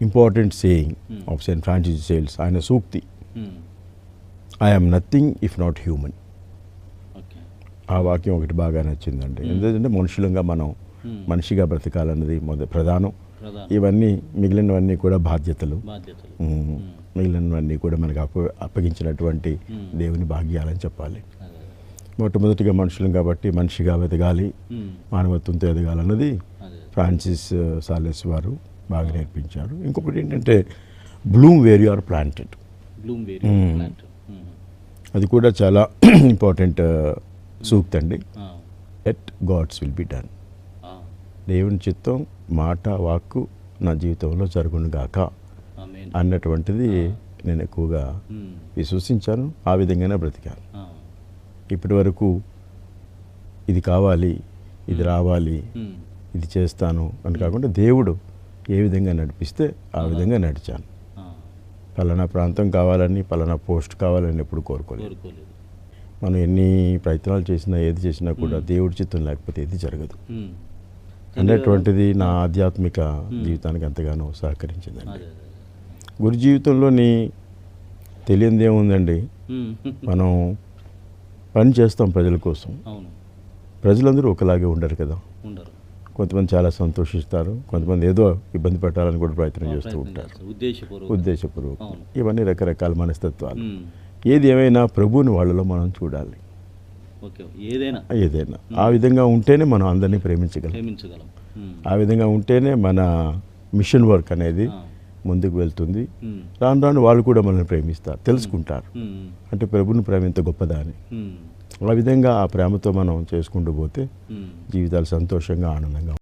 Important saying of saint Francis Sales, ఆయన సూక్తి, I am nothing if not human. ఆ వాక్యం ఒకటి బాగా నచ్చిందండి. ఎందుకంటే మనుషులంగా మనం మనిషిగా బ్రతకాలన్నది ప్రధానం. ఇవన్నీ మిగిలినవన్నీ కూడా బాధ్యతలు. మిగిలినవన్నీ కూడా మనకు అప్పగించినటువంటి దేవుని భాగ్యాలని చెప్పాలి. మొట్టమొదటిగా మనుషులం కాబట్టి మనిషిగా ఎదగాలి, మానవత్వంతో ఎదగాలన్నది ఫ్రాన్సిస్ సాలెస్ వారు బాగా నేర్పించారు. ఇంకొకటి ఏంటంటే bloom where you are planted, అది కూడా చాలా ఇంపార్టెంట్ సూక్తి అండి. At God's will be done, దేవుని చిత్తం మాట వాక్కు నా జీవితంలో జరుగును గాక అన్నటువంటిది నేను ఎక్కువగా విశ్వసించాను. ఆ విధంగానే బ్రతికాను. ఇప్పటి వరకు ఇది కావాలి, ఇది రావాలి, ఇది చేస్తాను అని కాకుండా దేవుడు ఏ విధంగా నడిపిస్తే ఆ విధంగా నడిచాను. పలానా ప్రాంతం కావాలని, పలానా పోస్ట్ కావాలని ఎప్పుడు కోరుకోలేదు. మనం ఎన్ని ప్రయత్నాలు చేసినా, ఏది చేసినా కూడా దేవుడి చిత్తం లేకపోతే ఏది జరగదు అనేటువంటిది నా ఆధ్యాత్మిక జీవితానికి ఎంతగానో సహకరించిందండి. గురు జీవితంలోని తెలియంది ఏముందండి, మనం పని చేస్తాం ప్రజల కోసం. ప్రజలందరూ ఒకలాగే ఉండరు కదా. కొంతమంది చాలా సంతోషిస్తారు, కొంతమంది ఏదో ఇబ్బంది పెట్టాలని కూడా ప్రయత్నం చేస్తూ ఉంటారు, ఉద్దేశపూర్వకం. ఇవన్నీ రకరకాల మనస్తత్వాలు. ఏది ఏమైనా ప్రభువుని వాళ్ళలో మనం చూడాలి. ఏదైనా ఆ విధంగా ఉంటేనే మనం అందరినీ ప్రేమించగలం. ఆ విధంగా ఉంటేనే మన మిషన్ వర్క్ అనేది ముందుకు వెళ్తుంది. రాను రాను వాళ్ళు కూడా మనల్ని ప్రేమిస్తారు, తెలుసుకుంటారు అంటే ప్రభుని ప్రేమ ఎంత గొప్పదా అని. ఆ విధంగా ఆ ప్రేమతో మనం చేసుకుంటూ పోతే జీవితాలు సంతోషంగా, ఆనందంగా